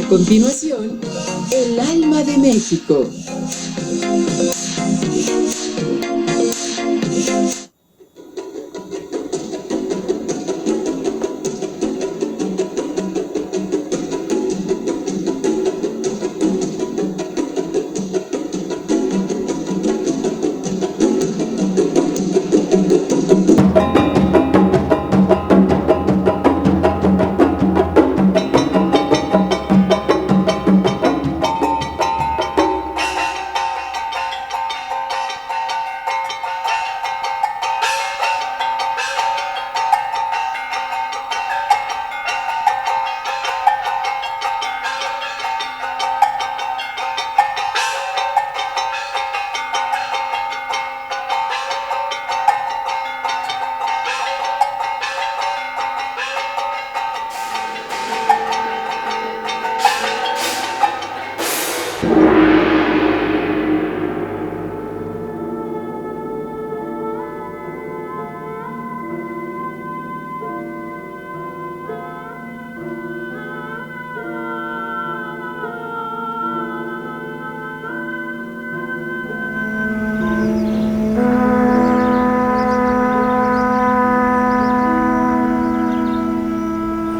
continuación, El alma de México.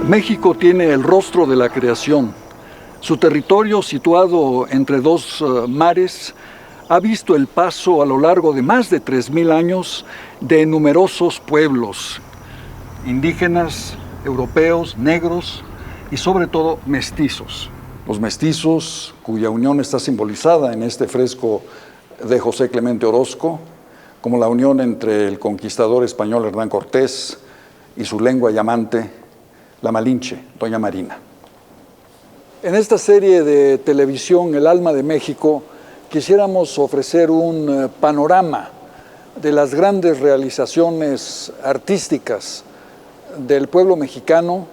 México tiene el rostro de la creación. Su territorio, situado entre dos mares, ha visto el paso a lo largo de más de 3.000 años de numerosos pueblos, indígenas, europeos, negros y sobre todo mestizos. Los mestizos, cuya unión está simbolizada en este fresco de José Clemente Orozco, como la unión entre el conquistador español Hernán Cortés y su lengua llamante, la Malinche, Doña Marina. En esta serie de televisión, El alma de México, quisiéramos ofrecer un panorama de las grandes realizaciones artísticas del pueblo mexicano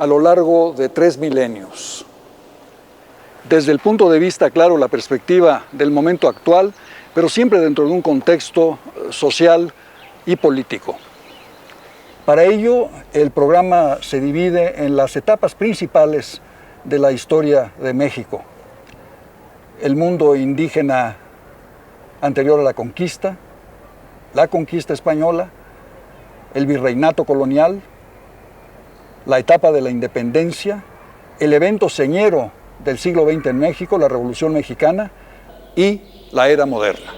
a lo largo de 3 milenios. Desde el punto de vista, claro, la perspectiva del momento actual, pero siempre dentro de un contexto social y político. Para ello, el programa se divide en las etapas principales de la historia de México. El mundo indígena anterior a la conquista española, el virreinato colonial, la etapa de la independencia, el evento señero del siglo XX en México, la Revolución Mexicana, y la era moderna.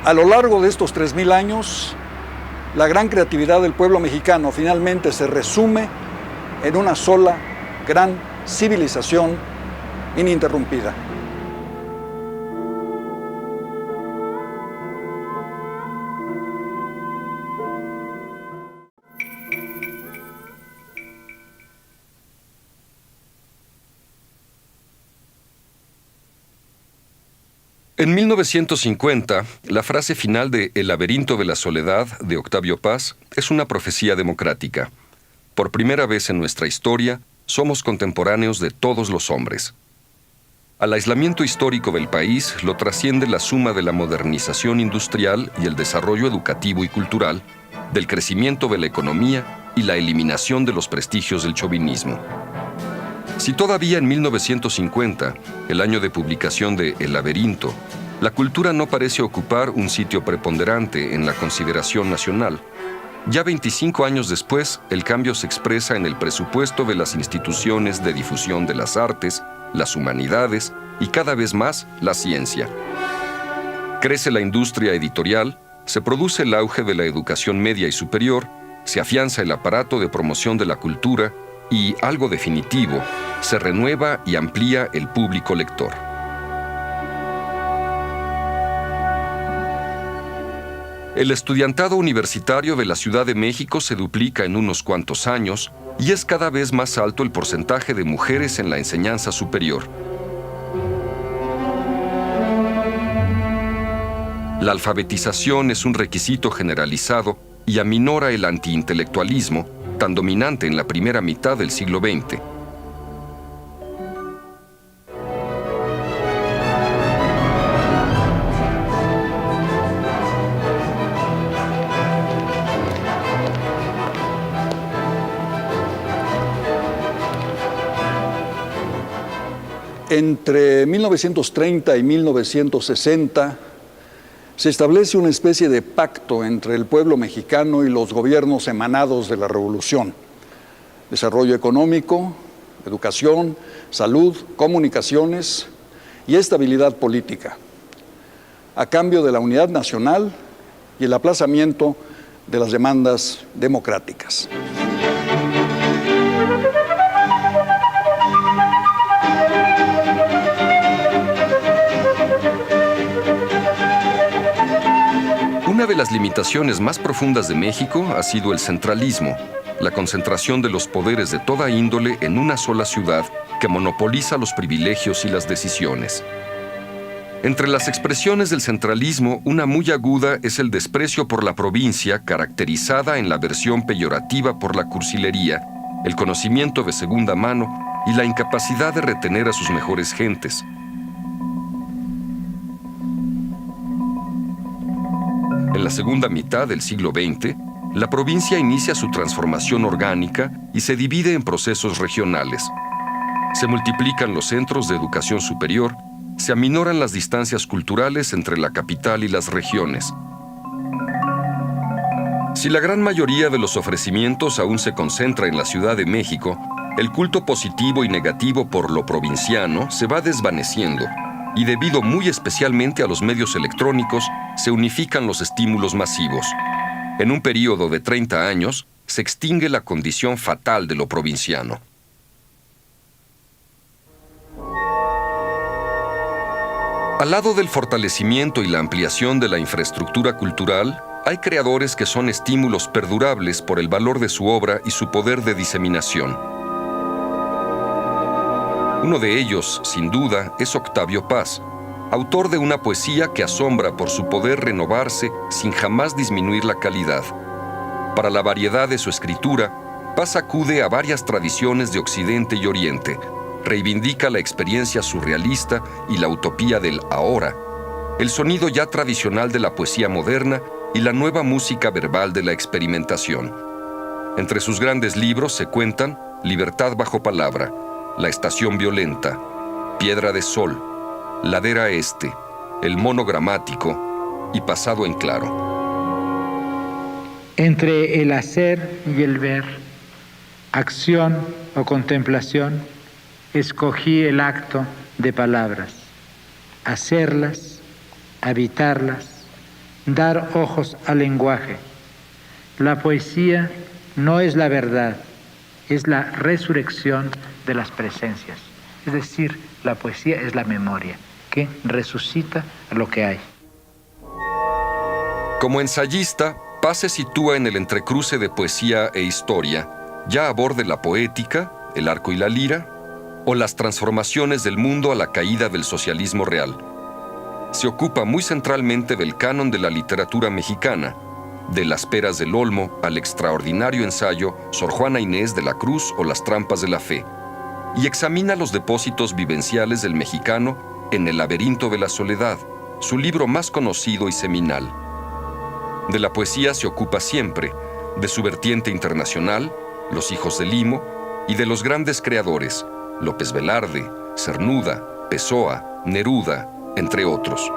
A lo largo de estos 3.000 años, la gran creatividad del pueblo mexicano finalmente se resume en una sola gran civilización ininterrumpida. En 1950, la frase final de El laberinto de la soledad, de Octavio Paz, es una profecía democrática. Por primera vez en nuestra historia, somos contemporáneos de todos los hombres. Al aislamiento histórico del país lo trasciende la suma de la modernización industrial y el desarrollo educativo y cultural, del crecimiento de la economía y la eliminación de los prestigios del chauvinismo. Si todavía en 1950, el año de publicación de El laberinto, la cultura no parece ocupar un sitio preponderante en la consideración nacional, ya 25 años después, el cambio se expresa en el presupuesto de las instituciones de difusión de las artes, las humanidades y cada vez más la ciencia. Crece la industria editorial, se produce el auge de la educación media y superior, se afianza el aparato de promoción de la cultura y, algo definitivo, se renueva y amplía el público lector. El estudiantado universitario de la Ciudad de México se duplica en unos cuantos años y es cada vez más alto el porcentaje de mujeres en la enseñanza superior. La alfabetización es un requisito generalizado y aminora el antiintelectualismo, tan dominante en la primera mitad del siglo XX. Entre 1930 y 1960 se establece una especie de pacto entre el pueblo mexicano y los gobiernos emanados de la Revolución. Desarrollo económico, educación, salud, comunicaciones y estabilidad política, a cambio de la unidad nacional y el aplazamiento de las demandas democráticas. Una de las limitaciones más profundas de México ha sido el centralismo, la concentración de los poderes de toda índole en una sola ciudad que monopoliza los privilegios y las decisiones. Entre las expresiones del centralismo, una muy aguda es el desprecio por la provincia, caracterizada en la versión peyorativa por la cursilería, el conocimiento de segunda mano y la incapacidad de retener a sus mejores gentes. En la segunda mitad del siglo XX, la provincia inicia su transformación orgánica y se divide en procesos regionales. Se multiplican los centros de educación superior, se aminoran las distancias culturales entre la capital y las regiones. Si la gran mayoría de los ofrecimientos aún se concentra en la Ciudad de México, el culto positivo y negativo por lo provinciano se va desvaneciendo y debido muy especialmente a los medios electrónicos, se unifican los estímulos masivos. En un período de 30 años, se extingue la condición fatal de lo provinciano. Al lado del fortalecimiento y la ampliación de la infraestructura cultural, hay creadores que son estímulos perdurables por el valor de su obra y su poder de diseminación. Uno de ellos, sin duda, es Octavio Paz, autor de una poesía que asombra por su poder renovarse sin jamás disminuir la calidad. Para la variedad de su escritura, Paz acude a varias tradiciones de Occidente y Oriente, reivindica la experiencia surrealista y la utopía del ahora, el sonido ya tradicional de la poesía moderna y la nueva música verbal de la experimentación. Entre sus grandes libros se cuentan Libertad bajo palabra, La estación violenta, Piedra de sol, Ladera este, El mono gramático y Pasado en claro. Entre el hacer y el ver, acción o contemplación, escogí el acto de palabras, hacerlas, habitarlas, dar ojos al lenguaje. La poesía no es la verdad, es la resurrección de las presencias. Es decir, la poesía es la memoria que resucita lo que hay. Como ensayista, Paz se sitúa en el entrecruce de poesía e historia, ya a borde la poética, el arco y la lira, o las transformaciones del mundo a la caída del socialismo real. Se ocupa muy centralmente del canon de la literatura mexicana, de Las peras del olmo al extraordinario ensayo Sor Juana Inés de la Cruz o Las trampas de la fe, y examina los depósitos vivenciales del mexicano en El laberinto de la soledad, su libro más conocido y seminal. De la poesía se ocupa siempre, de su vertiente internacional, Los hijos de Limo, y de los grandes creadores, López Velarde, Cernuda, Pessoa, Neruda, entre otros.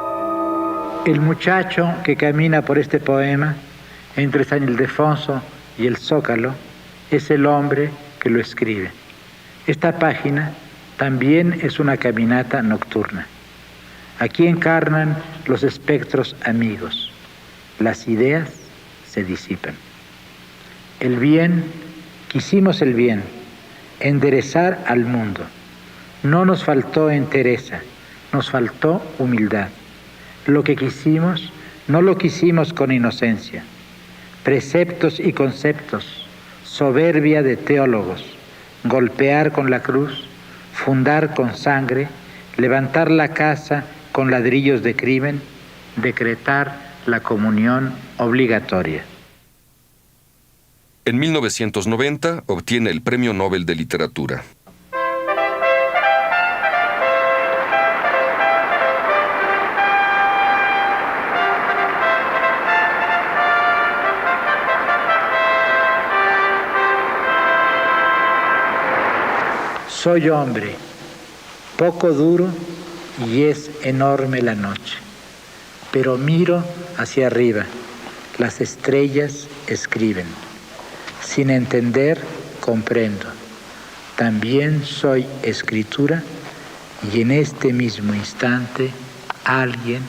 El muchacho que camina por este poema, entre San Ildefonso y el Zócalo, es el hombre que lo escribe. Esta página también es una caminata nocturna. Aquí encarnan los espectros amigos. Las ideas se disipan. El bien, quisimos el bien, enderezar al mundo. No nos faltó entereza, nos faltó humildad. Lo que quisimos, no lo quisimos con inocencia. Preceptos y conceptos, soberbia de teólogos, golpear con la cruz, fundar con sangre, levantar la casa con ladrillos de crimen, decretar la comunión obligatoria. En 1990 obtiene el Premio Nobel de Literatura. Soy hombre, poco duro y es enorme la noche. Pero miro hacia arriba, las estrellas escriben. Sin entender, comprendo. También soy escritura y en este mismo instante alguien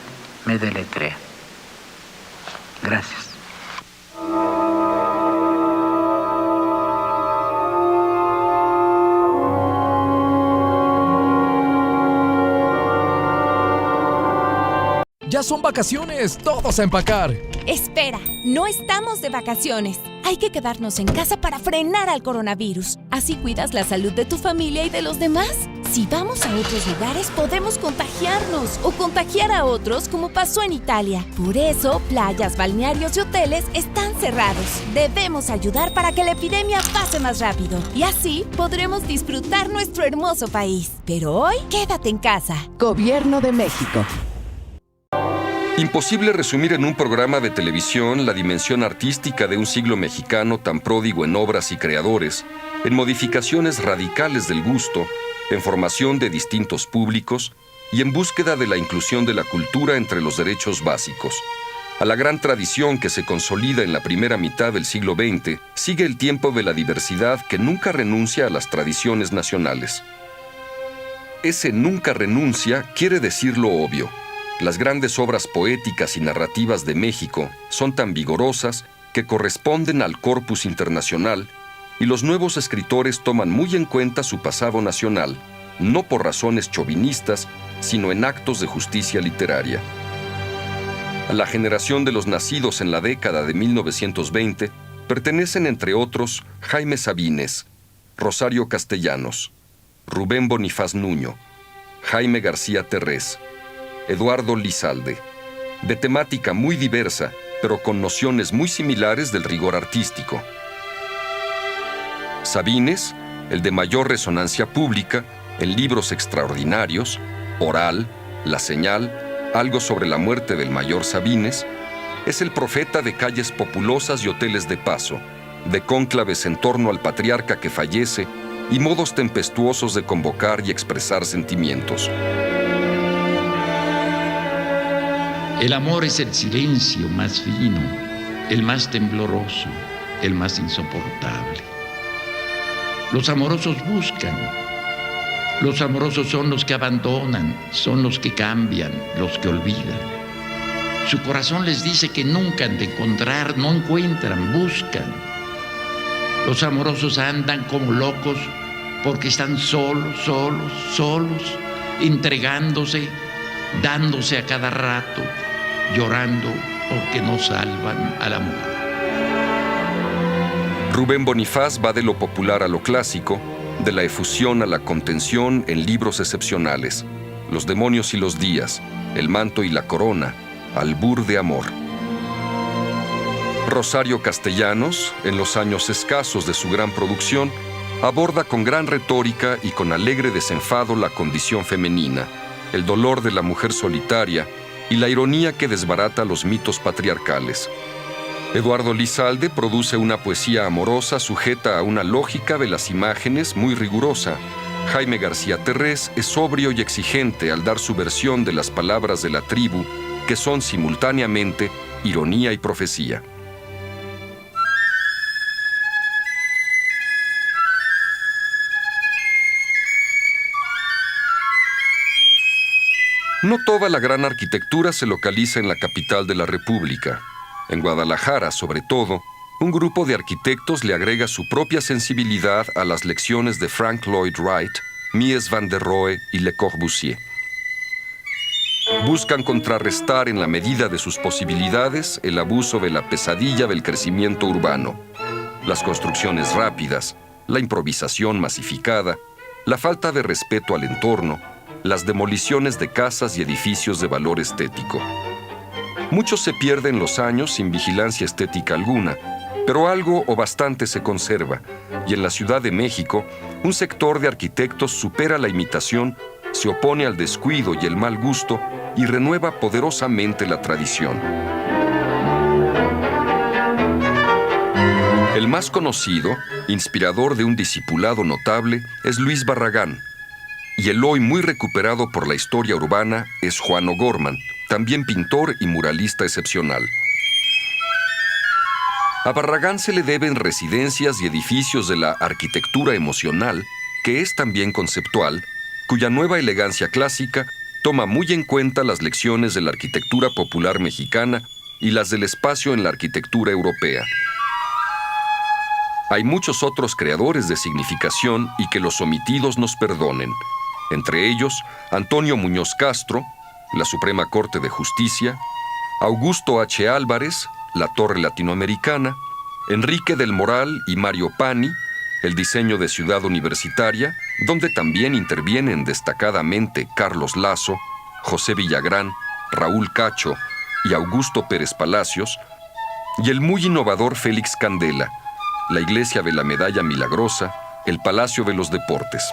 me deletrea. Gracias. Ya son vacaciones, todos a empacar. Espera, no estamos de vacaciones. Hay que quedarnos en casa para frenar al coronavirus. Así cuidas la salud de tu familia y de los demás. Si vamos a otros lugares, podemos contagiarnos o contagiar a otros, como pasó en Italia. Por eso, playas, balnearios y hoteles están cerrados. Debemos ayudar para que la epidemia pase más rápido. Y así podremos disfrutar nuestro hermoso país. Pero hoy, quédate en casa. Gobierno de México. Imposible resumir en un programa de televisión la dimensión artística de un siglo mexicano tan pródigo en obras y creadores, en modificaciones radicales del gusto, en formación de distintos públicos y en búsqueda de la inclusión de la cultura entre los derechos básicos. A la gran tradición que se consolida en la primera mitad del siglo XX, sigue el tiempo de la diversidad que nunca renuncia a las tradiciones nacionales. Ese nunca renuncia quiere decir lo obvio. Las grandes obras poéticas y narrativas de México son tan vigorosas que corresponden al corpus internacional y los nuevos escritores toman muy en cuenta su pasado nacional, no por razones chauvinistas, sino en actos de justicia literaria. A la generación de los nacidos en la década de 1920 pertenecen, entre otros, Jaime Sabines, Rosario Castellanos, Rubén Bonifaz Nuño, Jaime García Terrés, Eduardo Lizalde, de temática muy diversa, pero con nociones muy similares del rigor artístico. Sabines, el de mayor resonancia pública, en libros extraordinarios, Oral, La Señal, Algo sobre la muerte del mayor Sabines, es el profeta de calles populosas y hoteles de paso, de cónclaves en torno al patriarca que fallece y modos tempestuosos de convocar y expresar sentimientos. El amor es el silencio más fino, el más tembloroso, el más insoportable. Los amorosos buscan. Los amorosos son los que abandonan, son los que cambian, los que olvidan. Su corazón les dice que nunca han de encontrar, no encuentran, buscan. Los amorosos andan como locos porque están solos, entregándose, dándose a cada rato, llorando porque no salvan al amor. Rubén Bonifaz va de lo popular a lo clásico, de la efusión a la contención en libros excepcionales, Los demonios y los días, El manto y la corona, Albur de amor. Rosario Castellanos, en los años escasos de su gran producción, aborda con gran retórica y con alegre desenfado la condición femenina, el dolor de la mujer solitaria y la ironía que desbarata los mitos patriarcales. Eduardo Lizalde produce una poesía amorosa sujeta a una lógica de las imágenes muy rigurosa. Jaime García Terrés es sobrio y exigente al dar su versión de las palabras de la tribu, que son simultáneamente ironía y profecía. No toda la gran arquitectura se localiza en la capital de la República. En Guadalajara, sobre todo, un grupo de arquitectos le agrega su propia sensibilidad a las lecciones de Frank Lloyd Wright, Mies van der Rohe y Le Corbusier. Buscan contrarrestar en la medida de sus posibilidades el abuso de la pesadilla del crecimiento urbano, las construcciones rápidas, la improvisación masificada, la falta de respeto al entorno, las demoliciones de casas y edificios de valor estético. Muchos se pierden los años sin vigilancia estética alguna, pero algo o bastante se conserva, y en la Ciudad de México, un sector de arquitectos supera la imitación, se opone al descuido y el mal gusto y renueva poderosamente la tradición. El más conocido, inspirador de un discipulado notable, es Luis Barragán. y el hoy muy recuperado por la historia urbana es Juan O'Gorman, también pintor y muralista excepcional. A Barragán se le deben residencias y edificios de la arquitectura emocional, que es también conceptual, cuya nueva elegancia clásica toma muy en cuenta las lecciones de la arquitectura popular mexicana y las del espacio en la arquitectura europea. Hay muchos otros creadores de significación y que los omitidos nos perdonen. Entre ellos, Antonio Muñoz Castro, la Suprema Corte de Justicia, Augusto H. Álvarez, la Torre Latinoamericana, Enrique del Moral y Mario Pani, el diseño de Ciudad Universitaria, donde también intervienen destacadamente Carlos Lazo, José Villagrán, Raúl Cacho y Augusto Pérez Palacios, y el muy innovador Félix Candela, la Iglesia de la Medalla Milagrosa, el Palacio de los Deportes.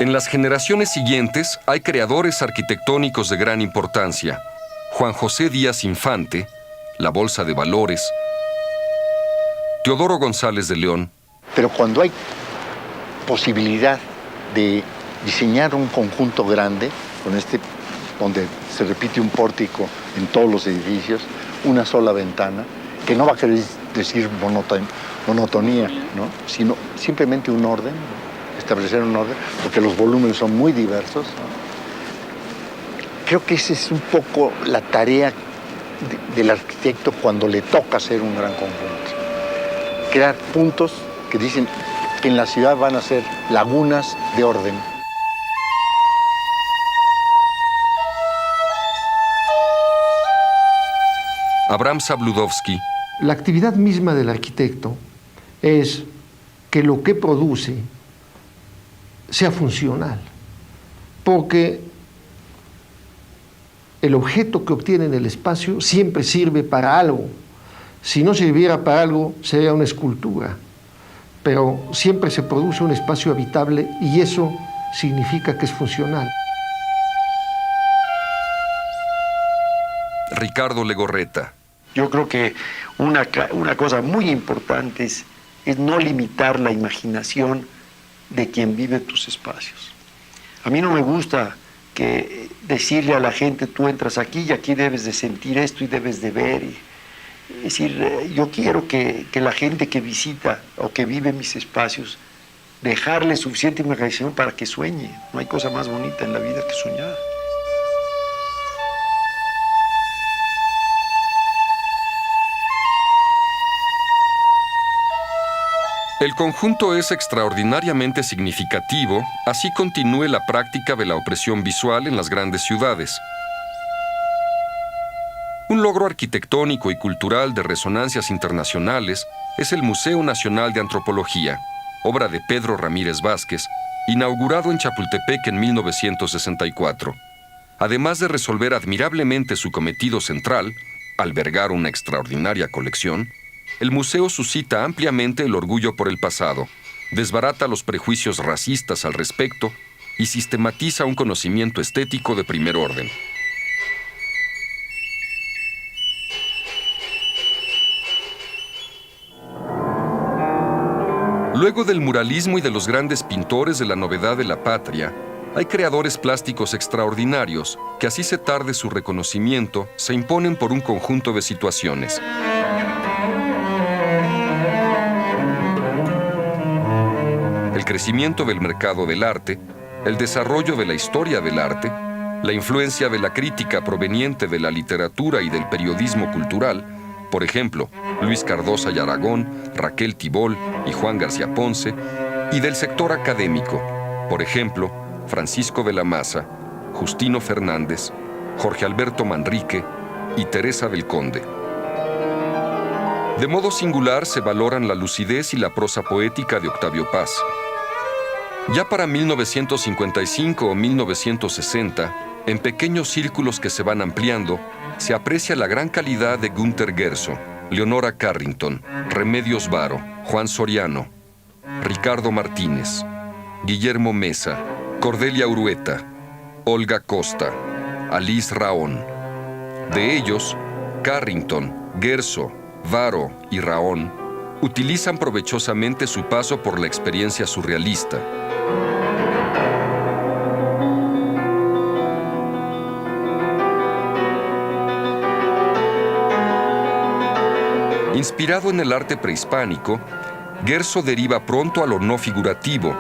En las generaciones siguientes hay creadores arquitectónicos de gran importancia. Juan José Díaz Infante, la Bolsa de Valores, Teodoro González de León. Pero cuando hay posibilidad de diseñar un conjunto grande, donde se repite un pórtico en todos los edificios, una sola ventana, que no va a querer decir monotonía, ¿no? Sino simplemente un orden, establecer un orden, porque los volúmenes son muy diversos, ¿no? Creo que esa es un poco la tarea del arquitecto cuando le toca hacer un gran conjunto. Crear puntos que dicen que en la ciudad van a ser lagunas de orden. Abraham Zabludovsky. La actividad misma del arquitecto es que lo que produce sea funcional, porque el objeto que obtiene en el espacio siempre sirve para algo. Si no sirviera para algo, sería una escultura, pero siempre se produce un espacio habitable y eso significa que es funcional. Ricardo Legorreta. Yo creo que una cosa muy importante es no limitar la imaginación de quien vive tus espacios. A mí no me gusta que decirle a la gente, tú entras aquí y aquí debes de sentir esto y debes de ver. Es decir, yo quiero que la gente que visita o que vive mis espacios, dejarle suficiente imaginación para que sueñe. No hay cosa más bonita en la vida que soñar. El conjunto es extraordinariamente significativo, así continúe la práctica de la opresión visual en las grandes ciudades. Un logro arquitectónico y cultural de resonancias internacionales es el Museo Nacional de Antropología, obra de Pedro Ramírez Vázquez, inaugurado en Chapultepec en 1964. Además de resolver admirablemente su cometido central, albergar una extraordinaria colección, el museo suscita ampliamente el orgullo por el pasado, desbarata los prejuicios racistas al respecto y sistematiza un conocimiento estético de primer orden. Luego del muralismo y de los grandes pintores de la novedad de la patria, hay creadores plásticos extraordinarios que, así se tarde su reconocimiento, se imponen por un conjunto de situaciones. El crecimiento del mercado del arte, el desarrollo de la historia del arte, la influencia de la crítica proveniente de la literatura y del periodismo cultural, por ejemplo, Luis Cardosa y Aragón, Raquel Tibol y Juan García Ponce, y del sector académico, por ejemplo, Francisco de la Maza, Justino Fernández, Jorge Alberto Manrique y Teresa del Conde. De modo singular se valoran la lucidez y la prosa poética de Octavio Paz. Ya para 1955 o 1960, en pequeños círculos que se van ampliando, se aprecia la gran calidad de Günter Gerso, Leonora Carrington, Remedios Varo, Juan Soriano, Ricardo Martínez, Guillermo Mesa, Cordelia Urueta, Olga Costa, Alice Raón. De ellos, Carrington, Gerso, Varo y Raón utilizan provechosamente su paso por la experiencia surrealista. Inspirado en el arte prehispánico, Guerzo deriva pronto a lo no figurativo.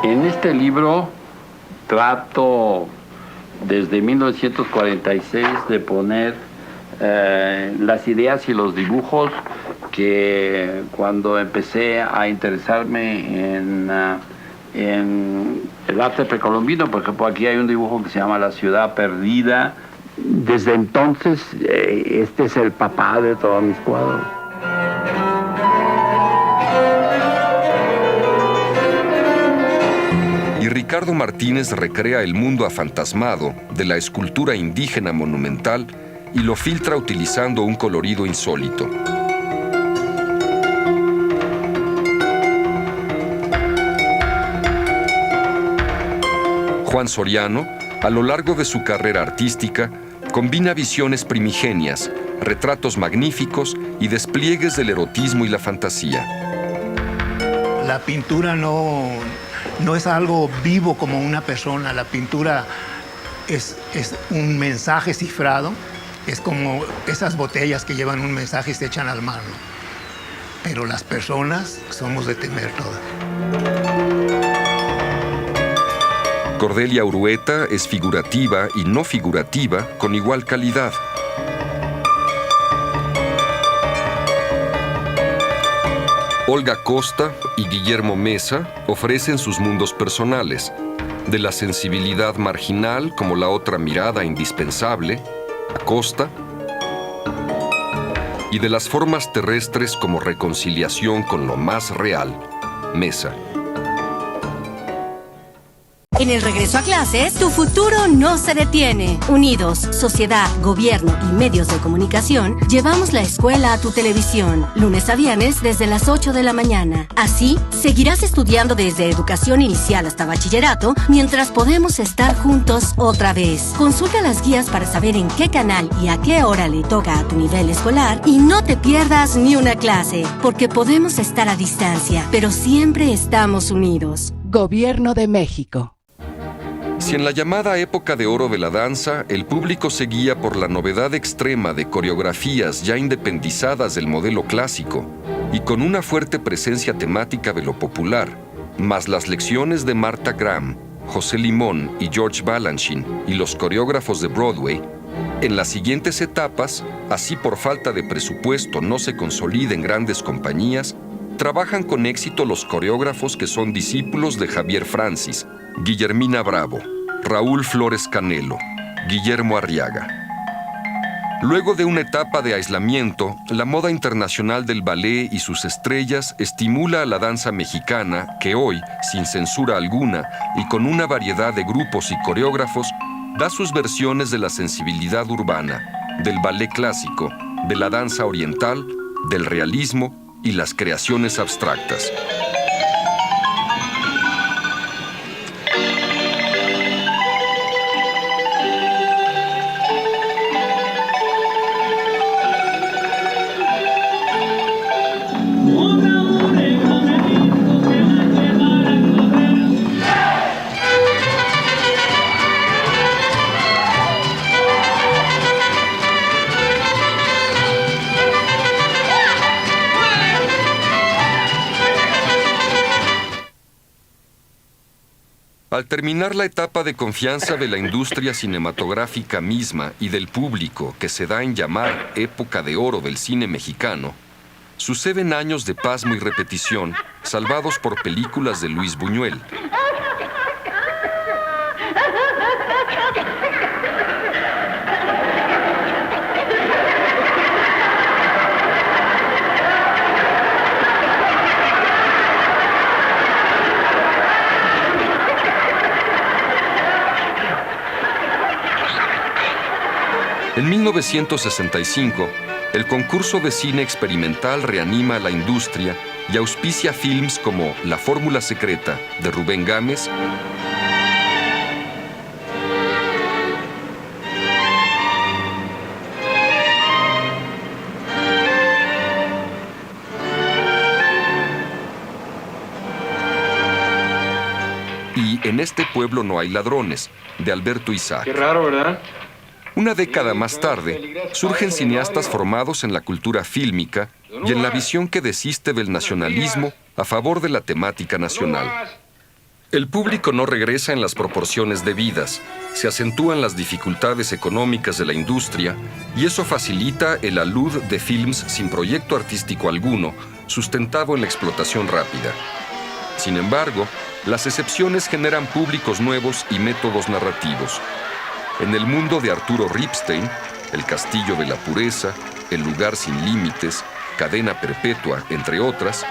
En este libro trato desde 1946 de poner las ideas y los dibujos que cuando empecé a interesarme en el arte precolombino, por ejemplo, aquí hay un dibujo que se llama La Ciudad Perdida. Desde entonces, este es el papá de todos mis cuadros. Y Ricardo Martínez recrea el mundo afantasmado de la escultura indígena monumental y lo filtra utilizando un colorido insólito. Juan Soriano, a lo largo de su carrera artística, combina visiones primigenias, retratos magníficos y despliegues del erotismo y la fantasía. La pintura no es algo vivo como una persona. La pintura es un mensaje cifrado. Es como esas botellas que llevan un mensaje y se echan al mar, ¿no? Pero las personas somos de temer todas. Cordelia Urueta es figurativa y no figurativa con igual calidad. Olga Costa y Guillermo Mesa ofrecen sus mundos personales, de la sensibilidad marginal como la otra mirada indispensable, Acosta, y de las formas terrestres como reconciliación con lo más real, Mesa. En el regreso a clases, tu futuro no se detiene. Unidos, sociedad, gobierno y medios de comunicación, llevamos la escuela a tu televisión, lunes a viernes desde las 8 de la mañana. Así, seguirás estudiando desde educación inicial hasta bachillerato, mientras podemos estar juntos otra vez. Consulta las guías para saber en qué canal y a qué hora le toca a tu nivel escolar y no te pierdas ni una clase, porque podemos estar a distancia, pero siempre estamos unidos. Gobierno de México. Si en la llamada época de oro de la danza, el público se guía por la novedad extrema de coreografías ya independizadas del modelo clásico y con una fuerte presencia temática de lo popular, más las lecciones de Martha Graham, José Limón y George Balanchine y los coreógrafos de Broadway, en las siguientes etapas, así por falta de presupuesto no se consoliden grandes compañías, trabajan con éxito los coreógrafos que son discípulos de Javier Francis, Guillermina Bravo, Raúl Flores Canelo, Guillermo Arriaga. Luego de una etapa de aislamiento, la moda internacional del ballet y sus estrellas estimula a la danza mexicana que hoy, sin censura alguna y con una variedad de grupos y coreógrafos, da sus versiones de la sensibilidad urbana, del ballet clásico, de la danza oriental, del realismo y las creaciones abstractas. Al terminar la etapa de confianza de la industria cinematográfica misma y del público que se da en llamar época de oro del cine mexicano, suceden años de pasmo y repetición, salvados por películas de Luis Buñuel. En 1965, el concurso de cine experimental reanima a la industria y auspicia films como La Fórmula Secreta, de Rubén Gámez, y En este pueblo no hay ladrones, de Alberto Isaac. Qué raro, ¿verdad? Una década más tarde, surgen cineastas formados en la cultura fílmica y en la visión que desiste del nacionalismo a favor de la temática nacional. El público no regresa en las proporciones debidas, se acentúan las dificultades económicas de la industria y eso facilita el alud de films sin proyecto artístico alguno, sustentado en la explotación rápida. Sin embargo, las excepciones generan públicos nuevos y métodos narrativos. En el mundo de Arturo Ripstein, El castillo de la pureza, El lugar sin límites, Cadena perpetua, entre otras,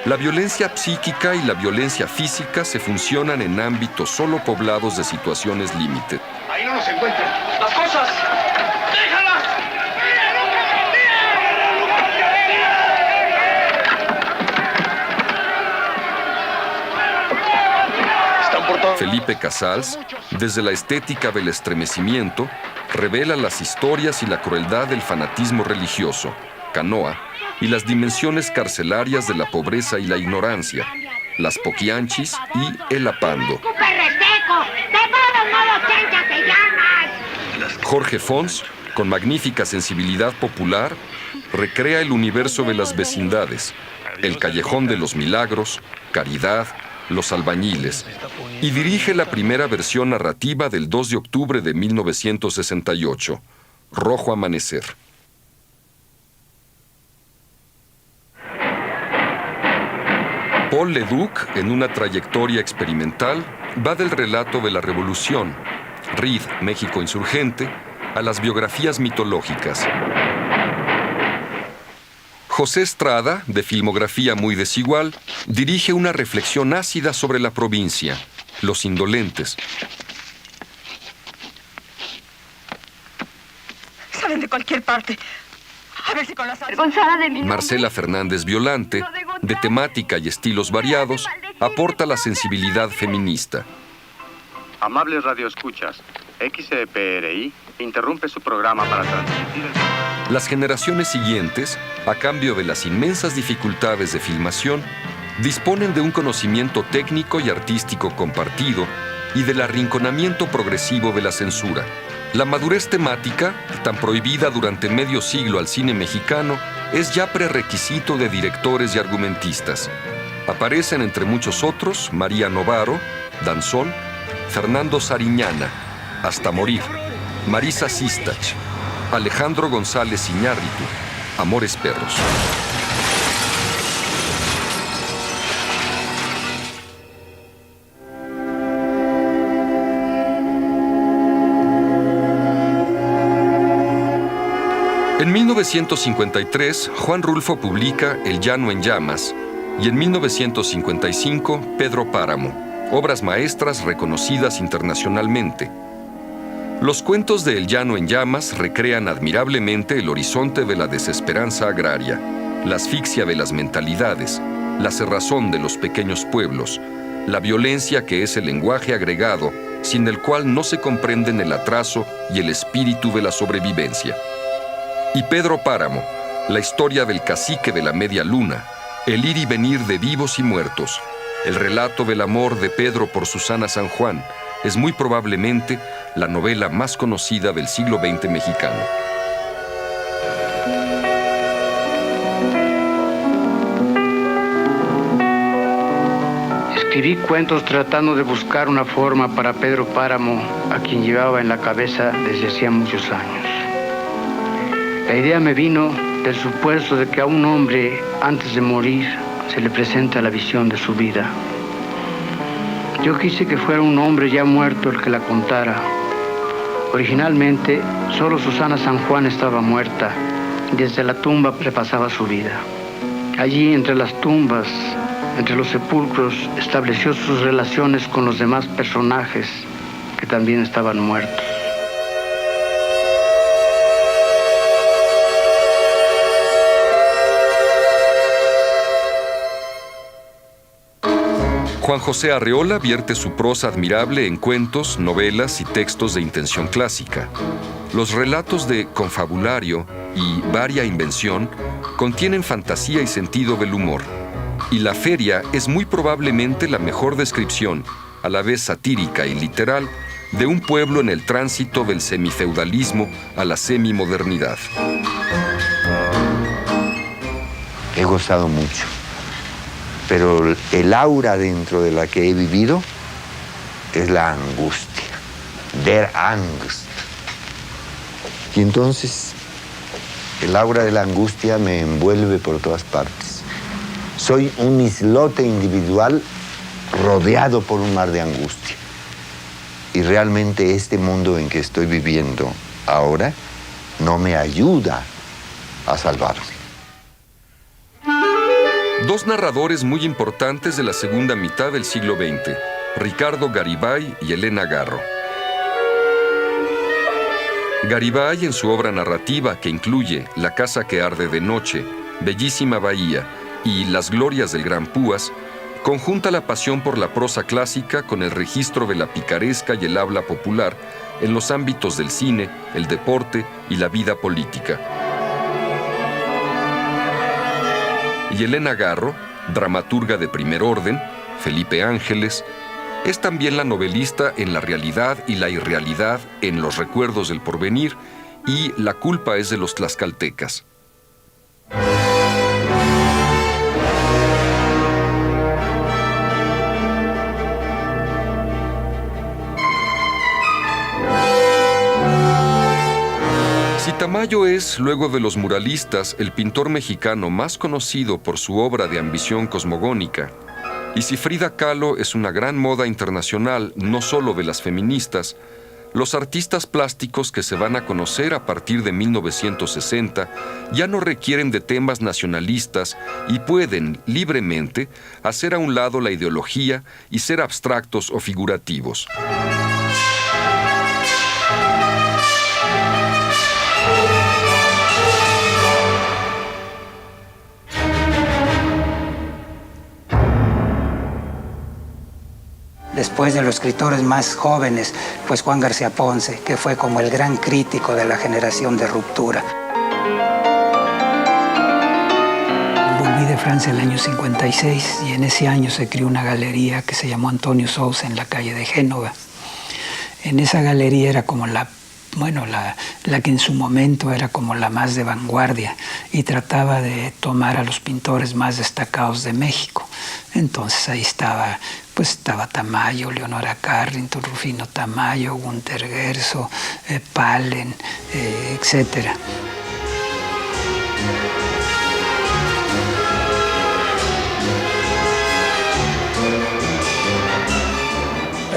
la violencia psíquica y la violencia física se funcionan en ámbitos solo poblados de situaciones límite. Ahí no nos encuentran. ¡Las cosas! ¡Déjalas! Felipe Casals, desde la estética del estremecimiento, revela las historias y la crueldad del fanatismo religioso, Canoa, y las dimensiones carcelarias de la pobreza y la ignorancia, Las Poquianchis y El Apando. Jorge Fons, con magnífica sensibilidad popular, recrea el universo de las vecindades, El Callejón de los Milagros, Caridad, Los Albañiles, y dirige la primera versión narrativa del 2 de octubre de 1968, Rojo Amanecer. Paul Leduc, en una trayectoria experimental, va del relato de la Revolución, RID, México Insurgente, a las biografías mitológicas. José Estrada, de filmografía muy desigual, dirige una reflexión ácida sobre la provincia, Los Indolentes. Salen de cualquier parte. A ver si con las Marcela Fernández Violante, de temática y estilos variados, aporta la sensibilidad feminista. Amables radioescuchas, XPRI interrumpe su programa para transmitir Las generaciones siguientes, a cambio de las inmensas dificultades de filmación, disponen de un conocimiento técnico y artístico compartido y del arrinconamiento progresivo de la censura. La madurez temática, tan prohibida durante medio siglo al cine mexicano, es ya prerequisito de directores y argumentistas. Aparecen entre muchos otros María Novaro, Danzón, Fernando Sariñana, Hasta Morir, Marisa Sistach, Alejandro González Iñárritu, Amores Perros. En 1953, Juan Rulfo publica El llano en llamas y en 1955, Pedro Páramo, obras maestras reconocidas internacionalmente. Los cuentos de El llano en llamas recrean admirablemente el horizonte de la desesperanza agraria, la asfixia de las mentalidades, la cerrazón de los pequeños pueblos, la violencia que es el lenguaje agregado sin el cual no se comprenden el atraso y el espíritu de la sobrevivencia. Y Pedro Páramo, la historia del cacique de la media luna, el ir y venir de vivos y muertos, el relato del amor de Pedro por Susana San Juan, es muy probablemente la novela más conocida del siglo XX mexicano. Escribí cuentos tratando de buscar una forma para Pedro Páramo, a quien llevaba en la cabeza desde hacía muchos años. La idea me vino del supuesto de que a un hombre, antes de morir, se le presenta la visión de su vida. Yo quise que fuera un hombre ya muerto el que la contara. Originalmente, solo Susana San Juan estaba muerta, y desde la tumba repasaba su vida. Allí, entre las tumbas, entre los sepulcros, estableció sus relaciones con los demás personajes que también estaban muertos. Juan José Arreola vierte su prosa admirable en cuentos, novelas y textos de intención clásica. Los relatos de confabulario y varia invención contienen fantasía y sentido del humor. Y La Feria es muy probablemente la mejor descripción, a la vez satírica y literal, de un pueblo en el tránsito del semifeudalismo a la semimodernidad. He gozado mucho, pero el aura dentro de la que he vivido es la angustia, der Angst. Y entonces el aura de la angustia me envuelve por todas partes. Soy un islote individual rodeado por un mar de angustia. Y realmente este mundo en que estoy viviendo ahora no me ayuda a salvarme. Dos narradores muy importantes de la segunda mitad del siglo XX, Ricardo Garibay y Elena Garro. Garibay, en su obra narrativa que incluye La casa que arde de noche, Bellísima bahía y Las glorias del Gran Púas, conjunta la pasión por la prosa clásica con el registro de la picaresca y el habla popular en los ámbitos del cine, el deporte y la vida política. Y Elena Garro, dramaturga de primer orden, Felipe Ángeles, es también la novelista en La realidad y la irrealidad, en Los recuerdos del porvenir y La culpa es de los tlaxcaltecas. Si Tamayo es, luego de los muralistas, el pintor mexicano más conocido por su obra de ambición cosmogónica, y si Frida Kahlo es una gran moda internacional, no solo de las feministas, los artistas plásticos que se van a conocer a partir de 1960 ya no requieren de temas nacionalistas y pueden, libremente, hacer a un lado la ideología y ser abstractos o figurativos. Después de los escritores más jóvenes, pues Juan García Ponce, que fue como el gran crítico de la generación de ruptura. Volví de Francia en el año 56 y en ese año se creó una galería que se llamó Antonio Sousa en la calle de Génova. En esa galería era como la que en su momento era como la más de vanguardia y trataba de tomar a los pintores más destacados de México. Entonces ahí estaba Tamayo, Leonora Carrington, Rufino Tamayo, Günter Guerzo, Palen, etc.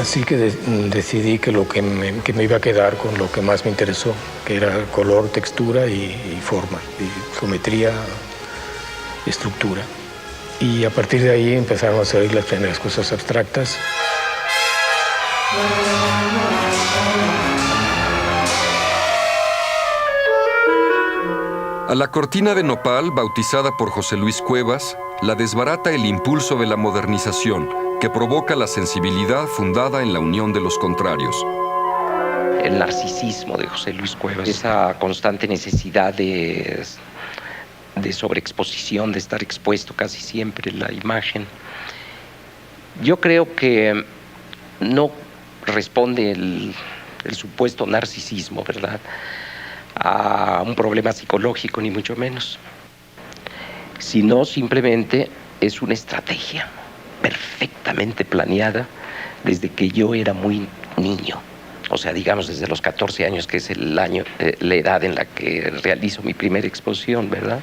Así que decidí que me iba a quedar con lo que más me interesó, que era color, textura y forma, y geometría, estructura. Y a partir de ahí empezaron a salir las primeras cosas abstractas. A la cortina de nopal, bautizada por José Luis Cuevas, la desbarata el impulso de la modernización, que provoca la sensibilidad fundada en la unión de los contrarios. El narcisismo de José Luis Cuevas, esa constante necesidad de sobreexposición, de estar expuesto casi siempre la imagen. Yo creo que no responde el supuesto narcisismo, ¿verdad?, a un problema psicológico, ni mucho menos, sino simplemente es una estrategia perfectamente planeada desde que yo era muy niño. O sea, digamos desde los 14 años, que es la edad en la que realizo mi primera exposición, ¿verdad?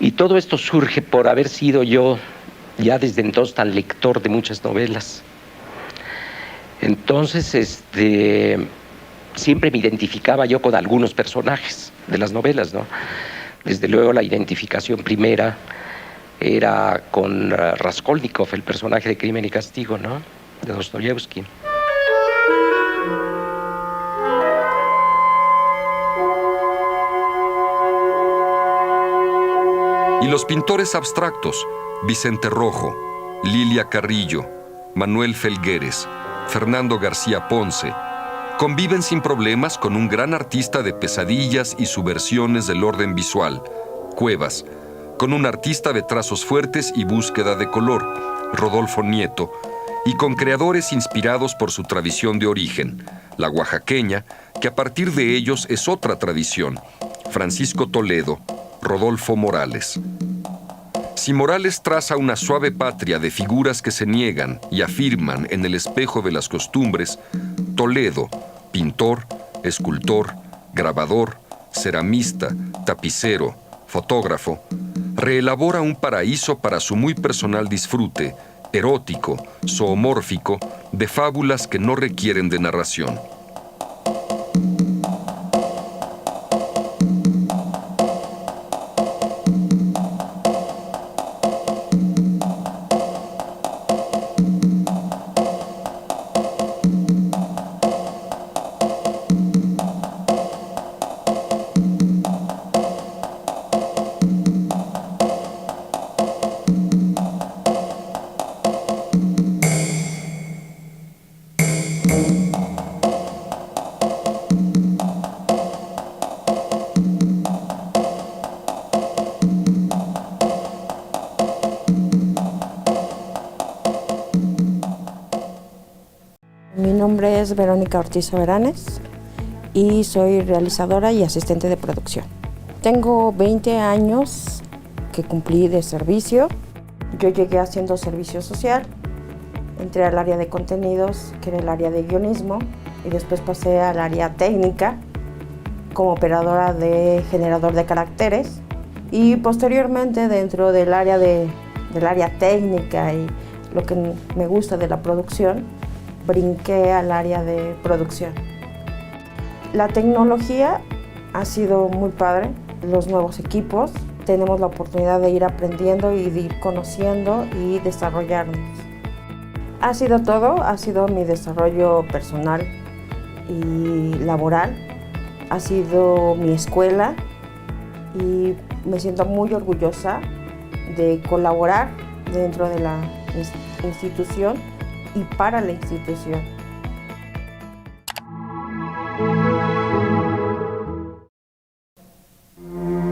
Y todo esto surge por haber sido yo, ya desde entonces, tan lector de muchas novelas. Entonces, siempre me identificaba yo con algunos personajes de las novelas, ¿no? Desde luego la identificación primera era con Raskolnikov, el personaje de Crimen y Castigo, ¿no?, de Dostoyevsky. Y los pintores abstractos, Vicente Rojo, Lilia Carrillo, Manuel Felgueres, Fernando García Ponce, conviven sin problemas con un gran artista de pesadillas y subversiones del orden visual, Cuevas, con un artista de trazos fuertes y búsqueda de color, Rodolfo Nieto, y con creadores inspirados por su tradición de origen, la oaxaqueña, que a partir de ellos es otra tradición, Francisco Toledo, Rodolfo Morales. Si Morales traza una suave patria de figuras que se niegan y afirman en el espejo de las costumbres, Toledo, pintor, escultor, grabador, ceramista, tapicero, fotógrafo, reelabora un paraíso para su muy personal disfrute, erótico, zoomórfico, de fábulas que no requieren de narración. Mi nombre es Verónica Ortiz Soberanes y soy realizadora y asistente de producción. Tengo 20 años que cumplí de servicio. Yo llegué haciendo servicio social, entré al área de contenidos, que era el área de guionismo, y después pasé al área técnica como operadora de generador de caracteres, y posteriormente dentro del área técnica y lo que me gusta de la producción, brinqué al área de producción. La tecnología ha sido muy padre, los nuevos equipos, tenemos la oportunidad de ir aprendiendo y de ir conociendo y desarrollarnos. Ha sido todo, ha sido mi desarrollo personal y laboral, ha sido mi escuela y me siento muy orgullosa de colaborar dentro de la institución y para la institución.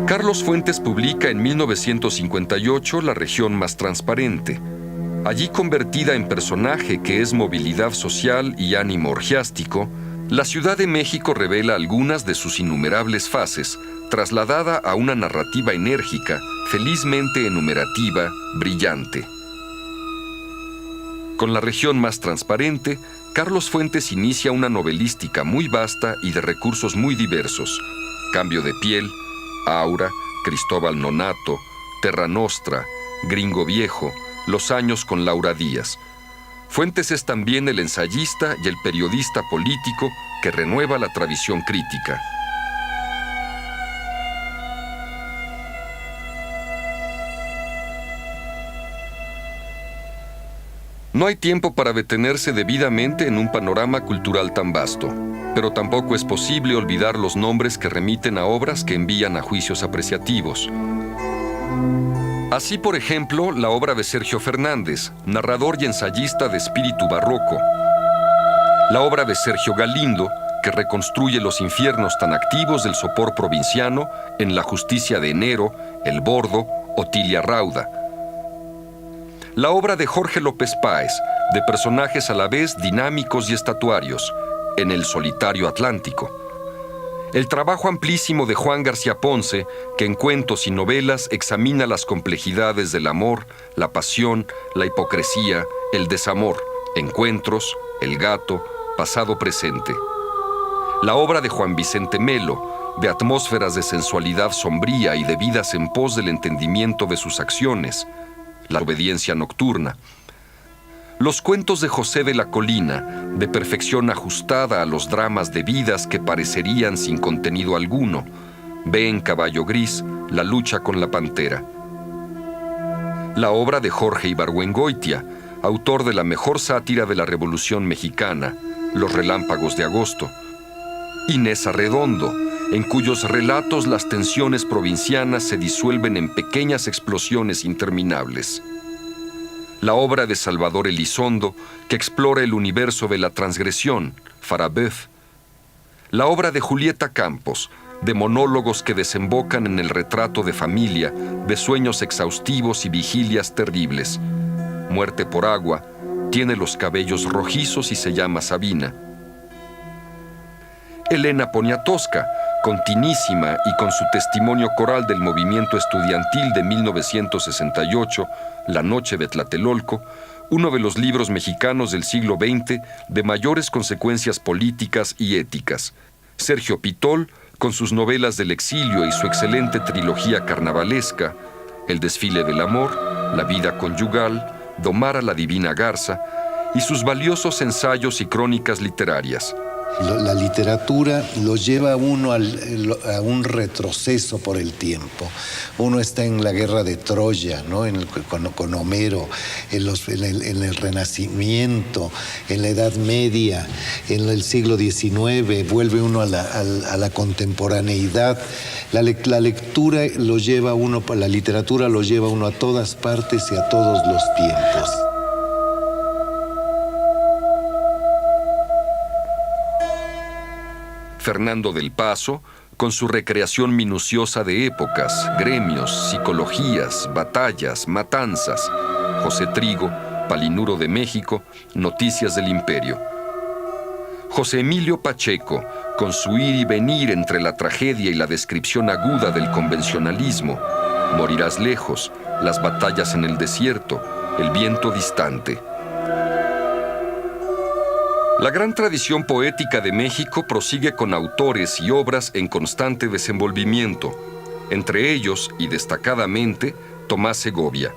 Carlos Fuentes publica en 1958 La región más transparente. Allí, convertida en personaje que es movilidad social y ánimo orgiástico, la Ciudad de México revela algunas de sus innumerables fases, trasladada a una narrativa enérgica, felizmente enumerativa, brillante. Con La región más transparente, Carlos Fuentes inicia una novelística muy vasta y de recursos muy diversos: Cambio de piel, Aura, Cristóbal Nonato, Terra Nostra, Gringo Viejo, Los años con Laura Díaz. Fuentes es también el ensayista y el periodista político que renueva la tradición crítica. No hay tiempo para detenerse debidamente en un panorama cultural tan vasto, pero tampoco es posible olvidar los nombres que remiten a obras que envían a juicios apreciativos. Así, por ejemplo, la obra de Sergio Fernández, narrador y ensayista de espíritu barroco. La obra de Sergio Galindo, que reconstruye los infiernos tan activos del sopor provinciano en La justicia de enero, El bordo, Otilia Rauda. La obra de Jorge López Páez, de personajes a la vez dinámicos y estatuarios, en El solitario Atlántico. El trabajo amplísimo de Juan García Ponce, que en cuentos y novelas examina las complejidades del amor, la pasión, la hipocresía, el desamor, encuentros, el gato, pasado presente. La obra de Juan Vicente Melo, de atmósferas de sensualidad sombría y de vidas en pos del entendimiento de sus acciones, La obediencia nocturna. Los cuentos de José de la Colina, de perfección ajustada a los dramas de vidas que parecerían sin contenido alguno. Ve en Caballo Gris, La lucha con la pantera. La obra de Jorge Ibargüengoitia, autor de la mejor sátira de la Revolución Mexicana, Los relámpagos de agosto. Inés Arredondo, en cuyos relatos las tensiones provincianas se disuelven en pequeñas explosiones interminables. La obra de Salvador Elizondo, que explora el universo de la transgresión, Farabeuf. La obra de Julieta Campos, de monólogos que desembocan en el retrato de familia, de sueños exhaustivos y vigilias terribles. Muerte por agua, Tiene los cabellos rojizos y se llama Sabina. Elena Poniatowska, continuísima y con su testimonio coral del movimiento estudiantil de 1968, La Noche de Tlatelolco, uno de los libros mexicanos del siglo XX de mayores consecuencias políticas y éticas. Sergio Pitol, con sus novelas del exilio y su excelente trilogía carnavalesca, El desfile del amor, La vida conyugal, Domar a la divina garza, y sus valiosos ensayos y crónicas literarias. La literatura lo lleva a uno a un retroceso por el tiempo. Uno está en la guerra de Troya, ¿no? Con Homero, en el Renacimiento, en la Edad Media, en el siglo XIX, vuelve uno a la contemporaneidad. La lectura lo lleva a uno, la literatura lo lleva a uno a todas partes y a todos los tiempos. Fernando del Paso, con su recreación minuciosa de épocas, gremios, psicologías, batallas, matanzas. José Trigo, Palinuro de México, Noticias del Imperio. José Emilio Pacheco, con su ir y venir entre la tragedia y la descripción aguda del convencionalismo. Morirás lejos, Las batallas en el desierto, El viento distante. La gran tradición poética de México prosigue con autores y obras en constante desenvolvimiento, entre ellos, y destacadamente, Tomás Segovia,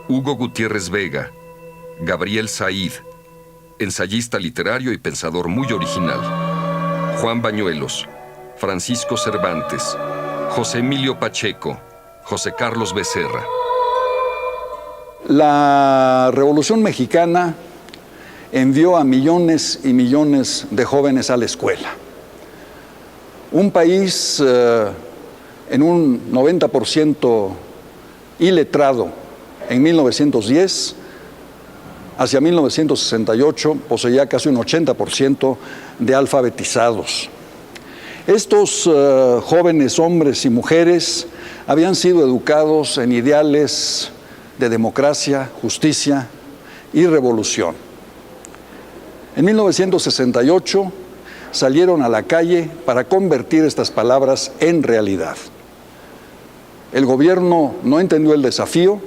Hugo Gutiérrez Vega, Gabriel Said, ensayista literario y pensador muy original, Juan Bañuelos, Francisco Cervantes, José Emilio Pacheco, José Carlos Becerra. La Revolución Mexicana envió a millones y millones de jóvenes a la escuela. Un país en un 90% iletrado en 1910, hacia 1968 poseía casi un 80% de alfabetizados. Estos jóvenes hombres y mujeres habían sido educados en ideales de democracia, justicia y revolución. En 1968 salieron a la calle para convertir estas palabras en realidad. El gobierno no entendió el desafío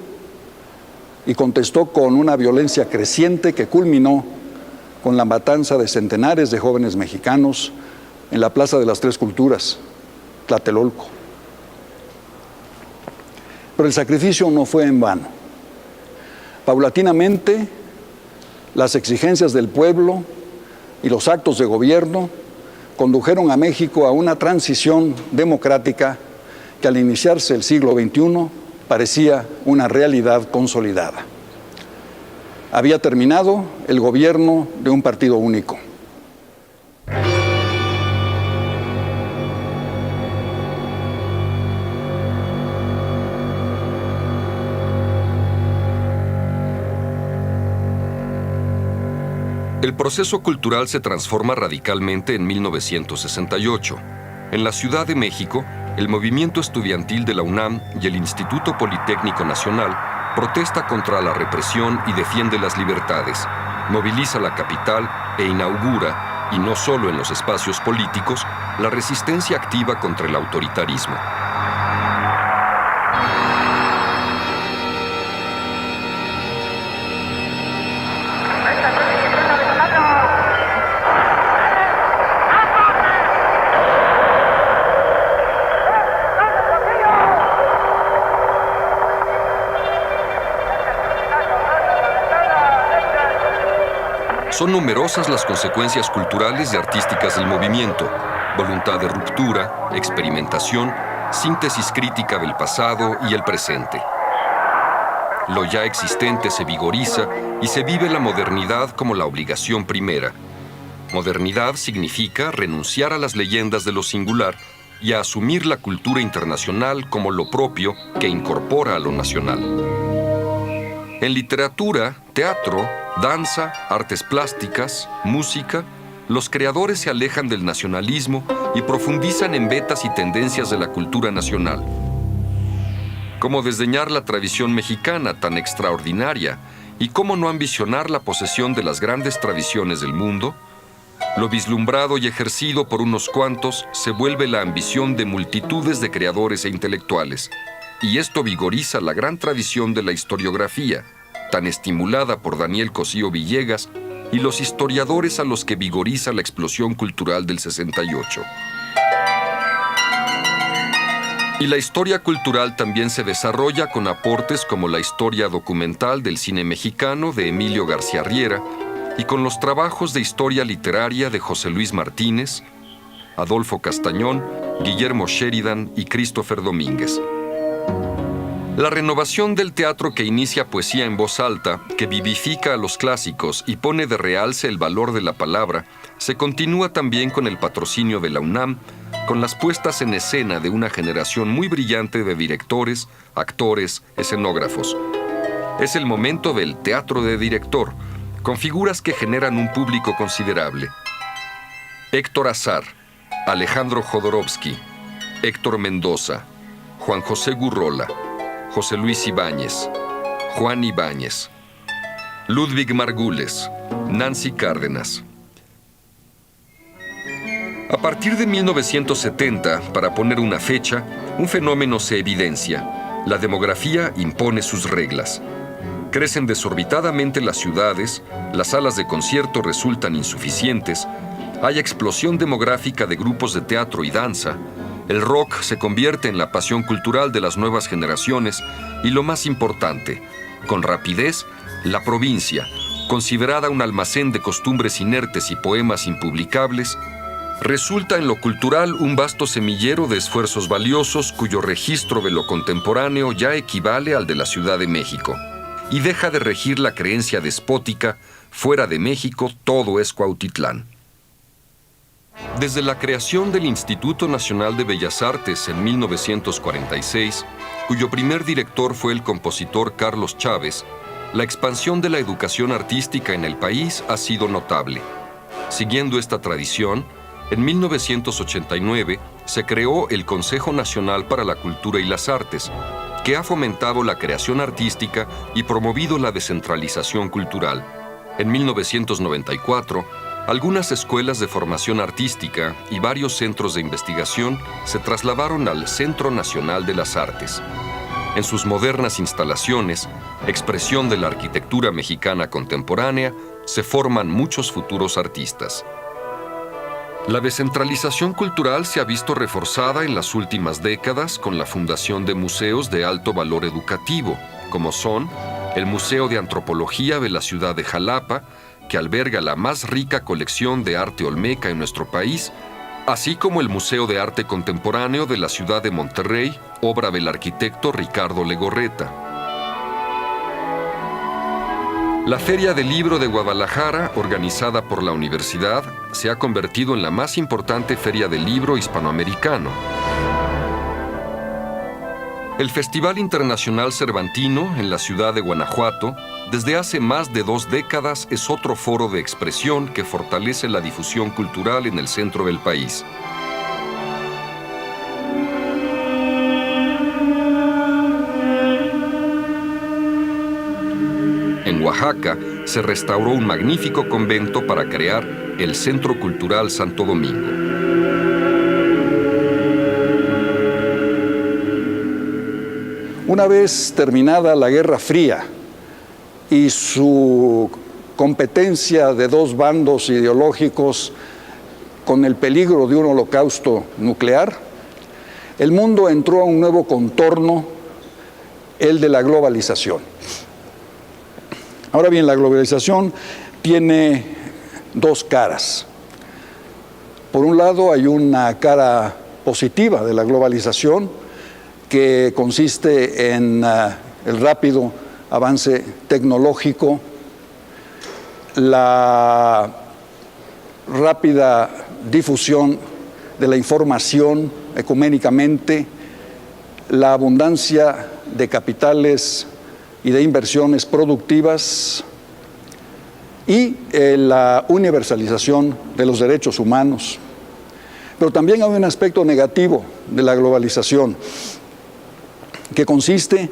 y contestó con una violencia creciente que culminó con la matanza de centenares de jóvenes mexicanos en la Plaza de las Tres Culturas, Tlatelolco. Pero el sacrificio no fue en vano. Paulatinamente, las exigencias del pueblo y los actos de gobierno condujeron a México a una transición democrática que al iniciarse el siglo XXI parecía una realidad consolidada. Había terminado el gobierno de un partido único. El proceso cultural se transforma radicalmente en 1968. En la Ciudad de México, el movimiento estudiantil de la UNAM y el Instituto Politécnico Nacional protesta contra la represión y defiende las libertades, moviliza la capital e inaugura, y no solo en los espacios políticos, la resistencia activa contra el autoritarismo. Son numerosas las consecuencias culturales y artísticas del movimiento: voluntad de ruptura, experimentación, síntesis crítica del pasado y el presente. Lo ya existente se vigoriza y se vive la modernidad como la obligación primera. Modernidad significa renunciar a las leyendas de lo singular y a asumir la cultura internacional como lo propio que incorpora a lo nacional. En literatura, teatro, danza, artes plásticas, música, los creadores se alejan del nacionalismo y profundizan en vetas y tendencias de la cultura nacional. Como desdeñar la tradición mexicana tan extraordinaria ¿Y cómo no ambicionar la posesión de las grandes tradiciones del mundo? Lo vislumbrado y ejercido por unos cuantos se vuelve la ambición de multitudes de creadores e intelectuales, y esto vigoriza la gran tradición de la historiografía, tan estimulada por Daniel Cosío Villegas y los historiadores a los que vigoriza la explosión cultural del 68. Y la historia cultural también se desarrolla con aportes como la historia documental del cine mexicano de Emilio García Riera y con los trabajos de historia literaria de José Luis Martínez, Adolfo Castañón, Guillermo Sheridan y Christopher Domínguez. La renovación del teatro que inicia poesía en voz alta, que vivifica a los clásicos y pone de realce el valor de la palabra, se continúa también con el patrocinio de la UNAM, con las puestas en escena de una generación muy brillante de directores, actores, escenógrafos. Es el momento del teatro de director, con figuras que generan un público considerable. Héctor Azar, Alejandro Jodorowsky, Héctor Mendoza, Juan José Gurrola, José Luis Ibáñez, Juan Ibáñez, Ludwig Margules, Nancy Cárdenas. A partir de 1970, para poner una fecha, un fenómeno se evidencia. La demografía impone sus reglas. Crecen desorbitadamente las ciudades, las salas de concierto resultan insuficientes, hay explosión demográfica de grupos de teatro y danza, el rock se convierte en la pasión cultural de las nuevas generaciones y lo más importante, con rapidez, la provincia, considerada un almacén de costumbres inertes y poemas impublicables, resulta en lo cultural un vasto semillero de esfuerzos valiosos cuyo registro de lo contemporáneo ya equivale al de la Ciudad de México, y deja de regir la creencia despótica, fuera de México todo es Cuautitlán. Desde la creación del Instituto Nacional de Bellas Artes en 1946, cuyo primer director fue el compositor Carlos Chávez, la expansión de la educación artística en el país ha sido notable. Siguiendo esta tradición, en 1989 se creó el Consejo Nacional para la Cultura y las Artes, que ha fomentado la creación artística y promovido la descentralización cultural. En 1994, algunas escuelas de formación artística y varios centros de investigación se trasladaron al Centro Nacional de las Artes. En sus modernas instalaciones, expresión de la arquitectura mexicana contemporánea, se forman muchos futuros artistas. La descentralización cultural se ha visto reforzada en las últimas décadas con la fundación de museos de alto valor educativo, como son el Museo de Antropología de la ciudad de Jalapa, que alberga la más rica colección de arte olmeca en nuestro país, así como el Museo de Arte Contemporáneo de la ciudad de Monterrey, obra del arquitecto Ricardo Legorreta. La Feria del Libro de Guadalajara, organizada por la universidad, se ha convertido en la más importante feria del libro hispanoamericano. El Festival Internacional Cervantino, en la ciudad de Guanajuato, desde hace más de 2 décadas es otro foro de expresión que fortalece la difusión cultural en el centro del país. En Oaxaca se restauró un magnífico convento para crear el Centro Cultural Santo Domingo. Una vez terminada la Guerra Fría y su competencia de 2 bandos ideológicos con el peligro de un holocausto nuclear, el mundo entró a un nuevo contorno, el de la globalización. Ahora bien, la globalización tiene 2 caras. Por un lado, hay una cara positiva de la globalización, que consiste en el rápido avance tecnológico, la rápida difusión de la información ecuménicamente, la abundancia de capitales y de inversiones productivas y la universalización de los derechos humanos. Pero también hay un aspecto negativo de la globalización, que consiste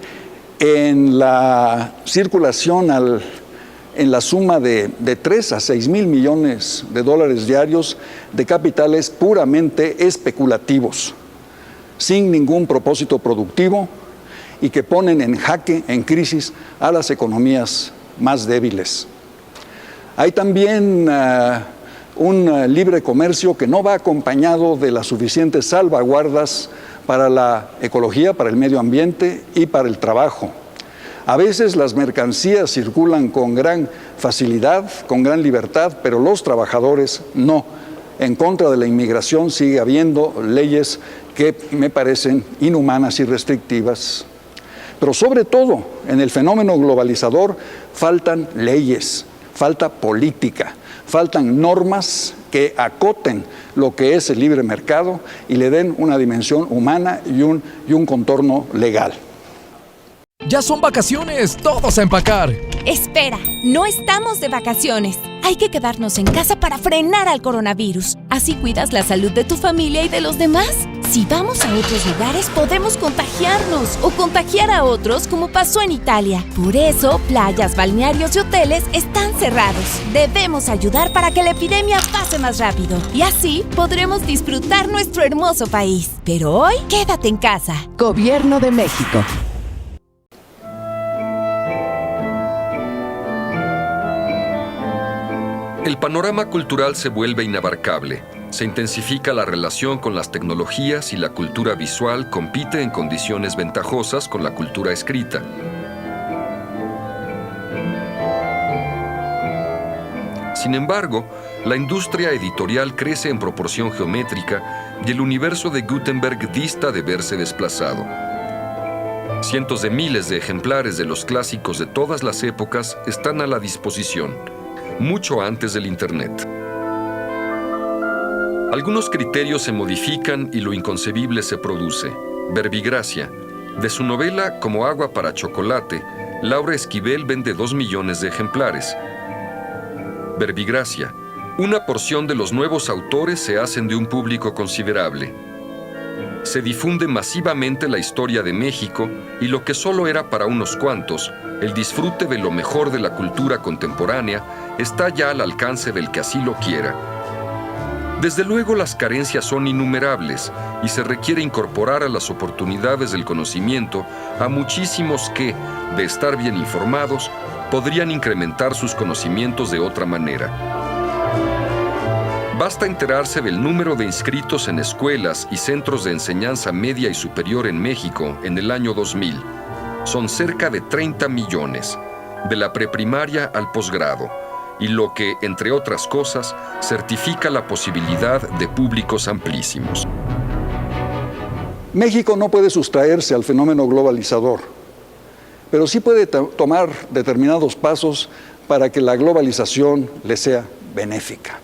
en la circulación al en la suma de 3 a 6 mil millones de dólares diarios de capitales puramente especulativos, sin ningún propósito productivo y que ponen en jaque, en crisis, a las economías más débiles. Hay también un libre comercio que no va acompañado de las suficientes salvaguardas para la ecología, para el medio ambiente y para el trabajo. A veces las mercancías circulan con gran facilidad, con gran libertad, pero los trabajadores no. En contra de la inmigración sigue habiendo leyes que me parecen inhumanas y restrictivas. Pero sobre todo, en el fenómeno globalizador faltan leyes, falta política, faltan normas que acoten lo que es el libre mercado y le den una dimensión humana y un contorno legal. Ya son vacaciones, todos a empacar. Espera, no estamos de vacaciones. Hay que quedarnos en casa para frenar al coronavirus. Así cuidas la salud de tu familia y de los demás. Si vamos a otros lugares, podemos contagiarnos o contagiar a otros, como pasó en Italia. Por eso, playas, balnearios y hoteles están cerrados. Debemos ayudar para que la epidemia pase más rápido. Y así podremos disfrutar nuestro hermoso país. Pero hoy, quédate en casa. Gobierno de México. El panorama cultural se vuelve inabarcable. Se intensifica la relación con las tecnologías y la cultura visual compite en condiciones ventajosas con la cultura escrita. Sin embargo, la industria editorial crece en proporción geométrica y el universo de Gutenberg dista de verse desplazado. Cientos de miles de ejemplares de los clásicos de todas las épocas están a la disposición, mucho antes del Internet. Algunos criterios se modifican y lo inconcebible se produce. Verbigracia. De su novela Como agua para chocolate, Laura Esquivel vende 2 millones de ejemplares. Verbigracia. Una porción de los nuevos autores se hacen de un público considerable. Se difunde masivamente la historia de México y lo que solo era para unos cuantos, el disfrute de lo mejor de la cultura contemporánea, está ya al alcance del que así lo quiera. Desde luego las carencias son innumerables y se requiere incorporar a las oportunidades del conocimiento a muchísimos que, de estar bien informados, podrían incrementar sus conocimientos de otra manera. Basta enterarse del número de inscritos en escuelas y centros de enseñanza media y superior en México en el año 2000. Son cerca de 30 millones, de la preprimaria al posgrado, y lo que, entre otras cosas, certifica la posibilidad de públicos amplísimos. México no puede sustraerse al fenómeno globalizador, pero sí puede tomar determinados pasos para que la globalización le sea benéfica.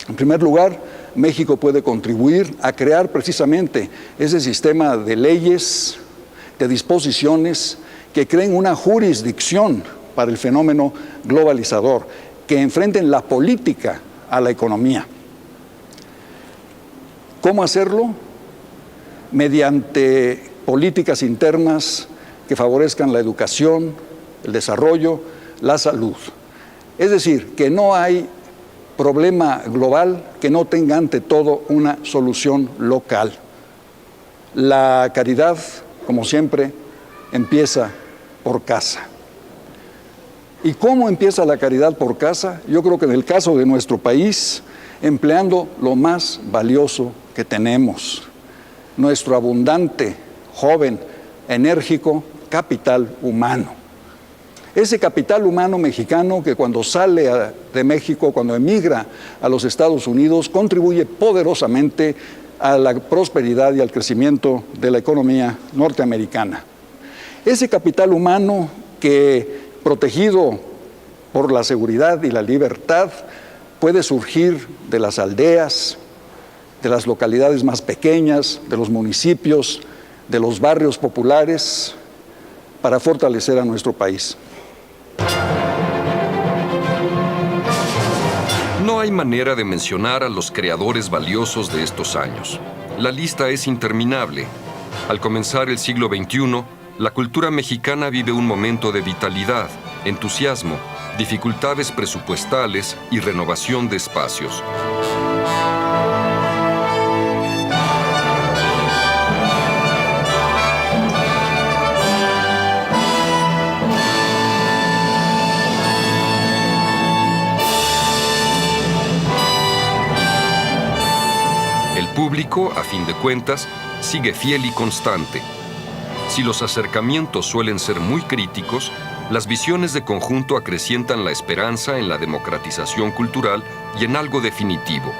En primer lugar, México puede contribuir a crear precisamente ese sistema de leyes, de disposiciones que creen una jurisdicción para el fenómeno globalizador, que enfrenten la política a la economía. ¿Cómo hacerlo? Mediante políticas internas que favorezcan la educación, el desarrollo, la salud. Es decir, que no hay problema global que no tenga ante todo una solución local. La caridad, como siempre, empieza por casa. ¿Y cómo empieza la caridad por casa? Yo creo que en el caso de nuestro país, empleando lo más valioso que tenemos, nuestro abundante, joven, enérgico capital humano. Ese capital humano mexicano que cuando sale de México, cuando emigra a los Estados Unidos, contribuye poderosamente a la prosperidad y al crecimiento de la economía norteamericana. Ese capital humano que, protegido por la seguridad y la libertad, puede surgir de las aldeas, de las localidades más pequeñas, de los municipios, de los barrios populares, para fortalecer a nuestro país. No hay manera de mencionar a los creadores valiosos de estos años. La lista es interminable. Al comenzar el siglo XXI, la cultura mexicana vive un momento de vitalidad, entusiasmo, dificultades presupuestales y renovación de espacios. El público, a fin de cuentas, sigue fiel y constante. Si los acercamientos suelen ser muy críticos, las visiones de conjunto acrecientan la esperanza en la democratización cultural y en algo definitivo,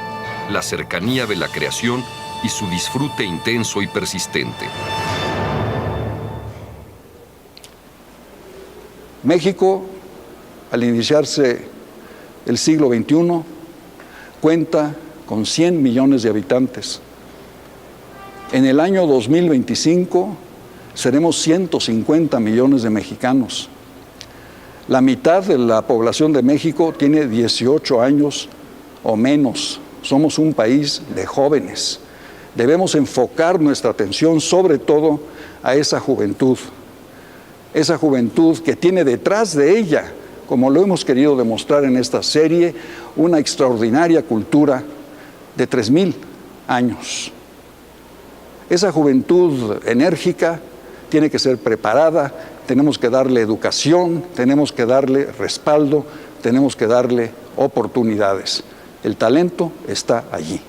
la cercanía de la creación y su disfrute intenso y persistente. México, al iniciarse el siglo XXI, cuenta con 100 millones de habitantes. En el año 2025 seremos 150 millones de mexicanos. La mitad de la población de México tiene 18 años o menos. Somos un país de jóvenes. Debemos enfocar nuestra atención sobre todo a esa juventud que tiene detrás de ella, como lo hemos querido demostrar en esta serie, una extraordinaria cultura de 3,000 años. Esa juventud enérgica tiene que ser preparada, tenemos que darle educación, tenemos que darle respaldo, tenemos que darle oportunidades. El talento está allí.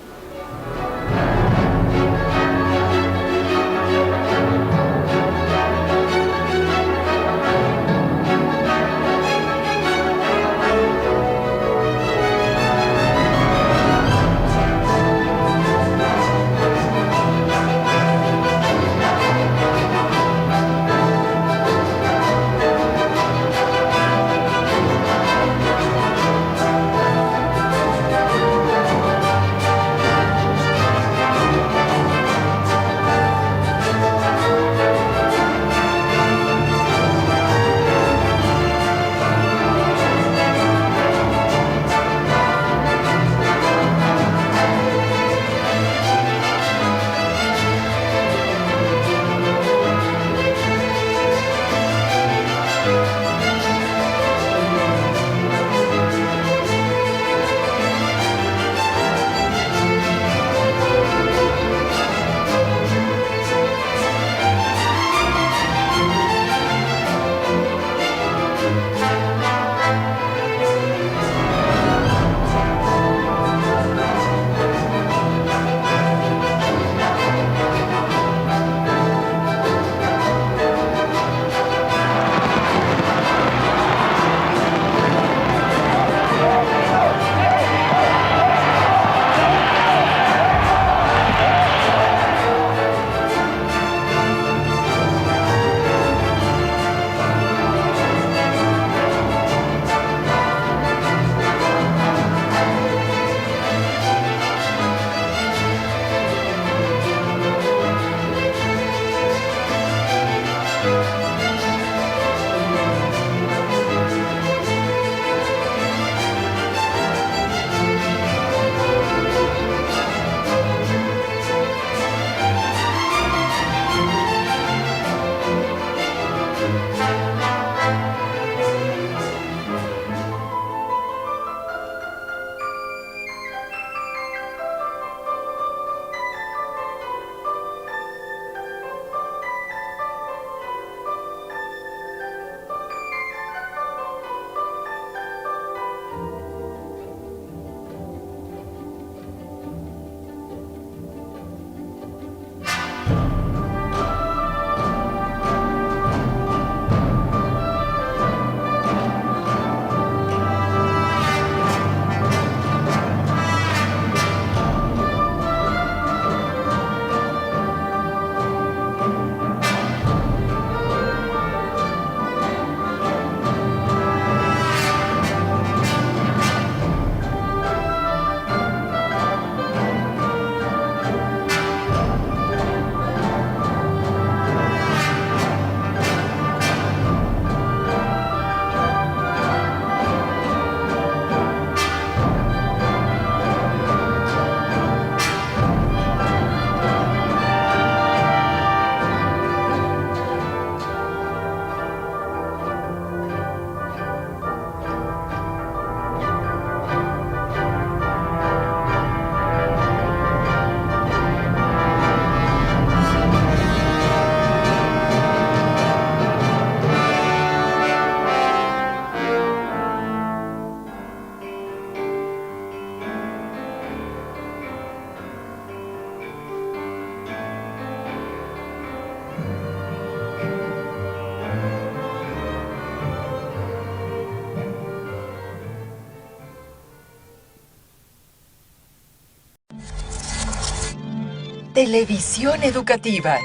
Televisión educativa.